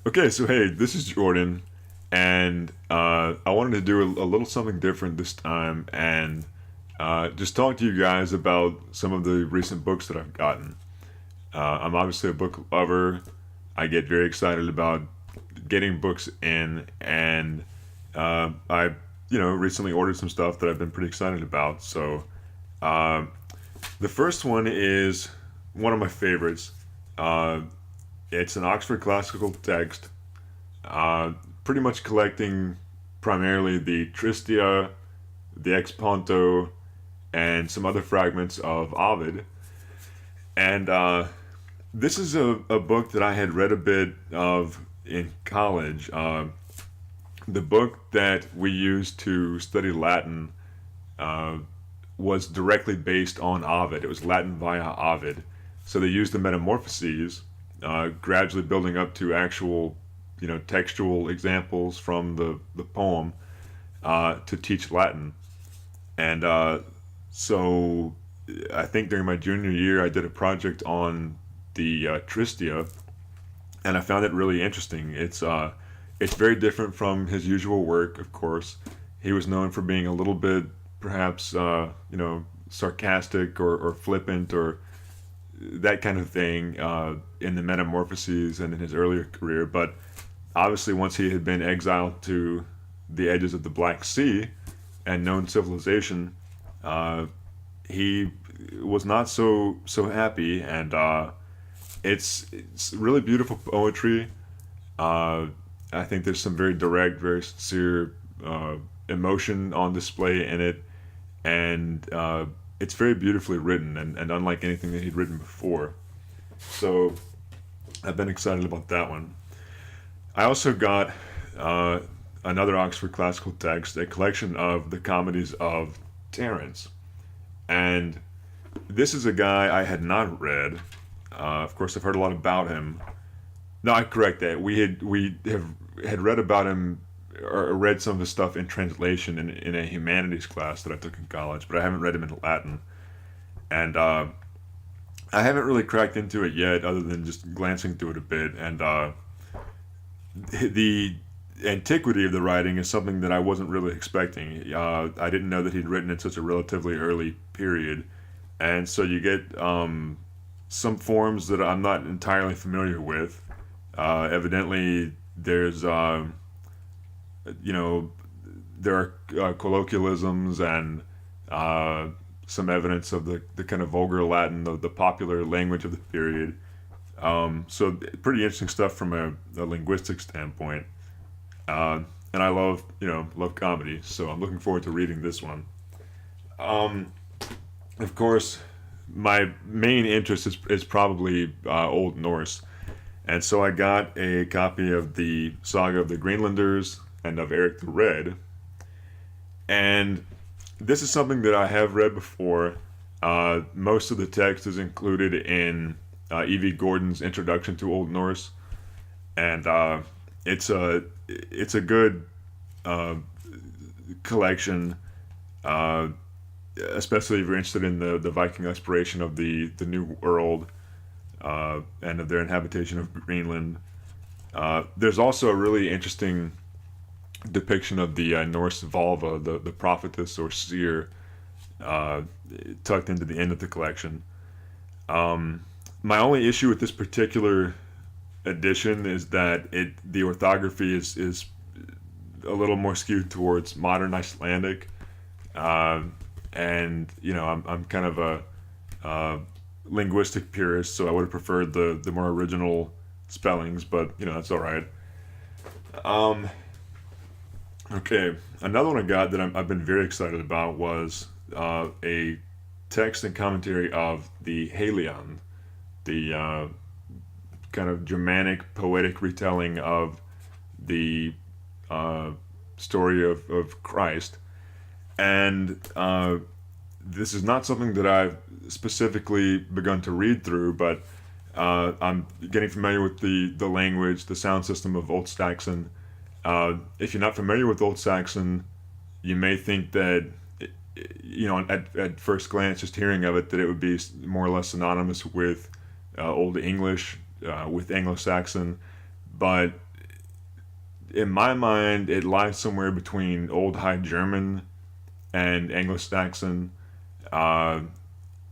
Okay, so hey, this is Jordan, and I wanted to do a little something different this time and just talk to you guys about some of the recent books that I've gotten. I'm obviously a book lover. I get very excited about getting books in, and I recently ordered some stuff that I've been pretty excited about. So uh, the first one is one of my favorites. Uh, it's an Oxford classical text, uh, pretty much collecting primarily the Tristia, the Ex Ponto, and some other fragments of Ovid. And this is a book that I had read a bit of in college. The book that we used to study Latin uh, was directly based on Ovid. It was Latin via Ovid. So they used the Metamorphoses, gradually building up to actual, textual examples from the poem to teach Latin. And so I think during my junior year, I did a project on the Tristia, and I found it really interesting. It's very different from his usual work, of course. He was known for being a little bit, perhaps, sarcastic or flippant or that kind of thing in the Metamorphoses and in his earlier career. But obviously, once he had been exiled to the edges of the Black Sea and known civilization, uh, he was not so happy, and it's really beautiful poetry. Uh, I think there's some very direct, very sincere emotion on display in it, and it's very beautifully written and unlike anything that he'd written before. So I've been excited about that one. I also got uh, another Oxford classical text, a collection of the comedies of Terence. And this is a guy I had not read. Of course, I've heard a lot about him. No, I correct that. We had read about him or read some of his stuff in translation in a humanities class that I took in college, but I haven't read him in Latin. And I haven't really cracked into it yet, other than just glancing through it a bit. And the antiquity of the writing is something that I wasn't really expecting. I didn't know that he'd written in such a relatively early period, and so you get some forms that I'm not entirely familiar with. Evidently, you know, there are colloquialisms and some evidence of the kind of vulgar Latin, the popular language of the period. So pretty interesting stuff from a linguistic standpoint. Uh, and I love comedy, so I'm looking forward to reading this one. Um, of course, my main interest is probably Old Norse, and so I got a copy of the Saga of the Greenlanders and of Eric the Red, and this is something that I have read before. Most of the text is included in E.V. Gordon's Introduction to Old Norse, and it's a good uh, collection, uh, especially if you're interested in the Viking exploration of the New World and of their inhabitation of Greenland. There's also a really interesting depiction of the Norse Volva, the prophetess or seer, uh, tucked into the end of the collection. My only issue with this particular edition is that the orthography is a little more skewed towards modern Icelandic, uh, and I'm kind of a uh, linguistic purist, so I would have preferred the more original spellings, but that's all right. Um, okay, another one I got that I've been very excited about was a text and commentary of the Helion, the kind of Germanic poetic retelling of the uh, story of Christ. And this is not something that I've specifically begun to read through, but I'm getting familiar with the language, the sound system of Old Saxon. If you're not familiar with Old Saxon, you may think that, at first glance, just hearing of it, that it would be more or less synonymous with Old English, with Anglo-Saxon, but in my mind, it lies somewhere between Old High German and Anglo-Saxon. Uh,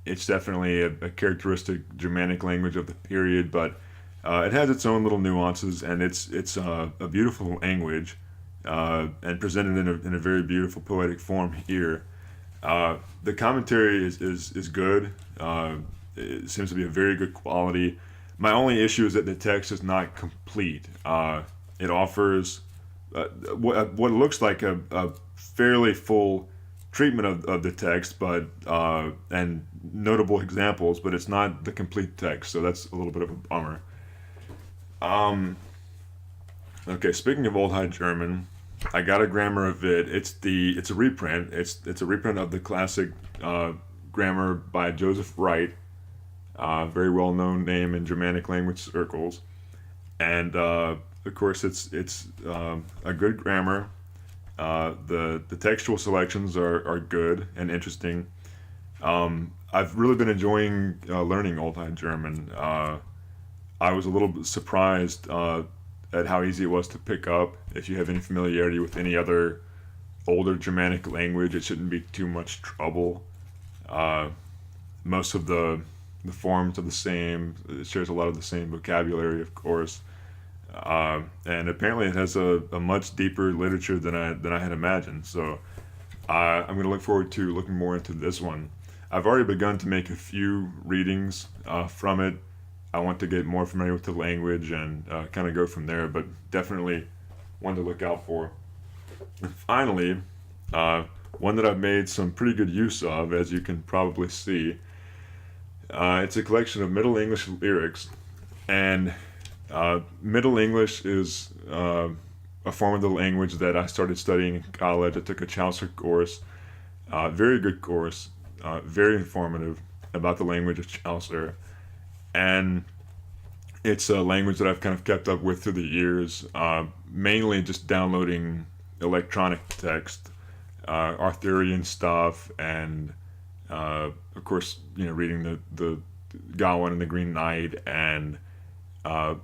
it's definitely a characteristic Germanic language of the period, but it has its own little nuances, and it's a beautiful language, and presented in a very beautiful poetic form here. The commentary is good. It seems to be a very good quality. My only issue is that the text is not complete. It offers what looks like a fairly full treatment of the text, but and notable examples, but it's not the complete text, so that's a little bit of a bummer. Um, okay, speaking of Old High German, I got a grammar of it. It's a reprint. It's a reprint of the classic grammar by Joseph Wright, very well known name in Germanic language circles, and of course it's a good grammar. The textual selections are good and interesting. I've really been enjoying learning Old High German. I was a little bit surprised at how easy it was to pick up. If you have any familiarity with any other older Germanic language, it shouldn't be too much trouble. Uh, Most of the forms are the same. It shares a lot of the same vocabulary, of course. And apparently, it has a much deeper literature than I had imagined. So I'm going to look forward to looking more into this one. I've already begun to make a few readings from it. I want to get more familiar with the language and kind of go from there, but definitely one to look out for. And finally, one that I've made some pretty good use of, as you can probably see. It's a collection of Middle English lyrics, and Middle English is a form of the language that I started studying in college. I took a Chaucer course, very good course, very informative about the language of Chaucer, and it's a language that I've kind of kept up with through the years, mainly just downloading electronic text, Arthurian stuff, and of course, reading the Gawain and the Green Knight and uh,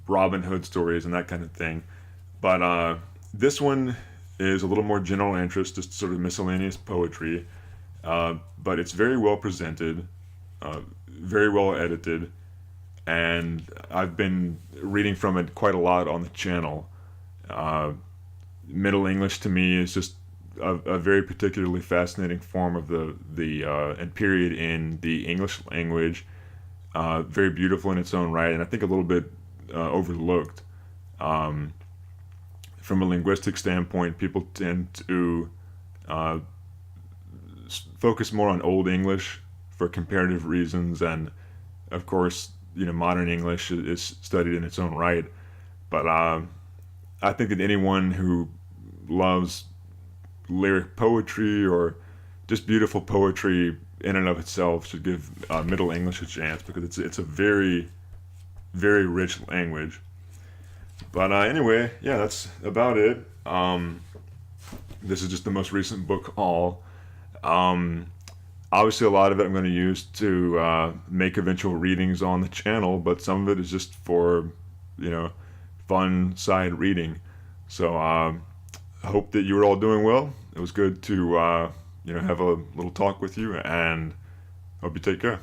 Robin Hood stories and that kind of thing. But this one is a little more general interest, just sort of miscellaneous poetry. But it's very well presented, very well edited, and I've been reading from it quite a lot on the channel. Uh, Middle English to me is just a very particularly fascinating form of the and period in the English language. Very beautiful in its own right, and I think a little bit overlooked. Um, from a linguistic standpoint, people tend to uh, focus more on Old English for comparative reasons, and of course, modern English is studied in its own right. But I think that anyone who loves lyric poetry or just beautiful poetry in and of itself should give Middle English a chance, because it's a very very rich language. But anyway, yeah, that's about it. This is just the most recent book haul. Um, Obviously, a lot of it I'm going to use to make eventual readings on the channel, but some of it is just for, you know, fun side reading. So I hope that you were all doing well. It was good to, have a little talk with you, and hope you take care.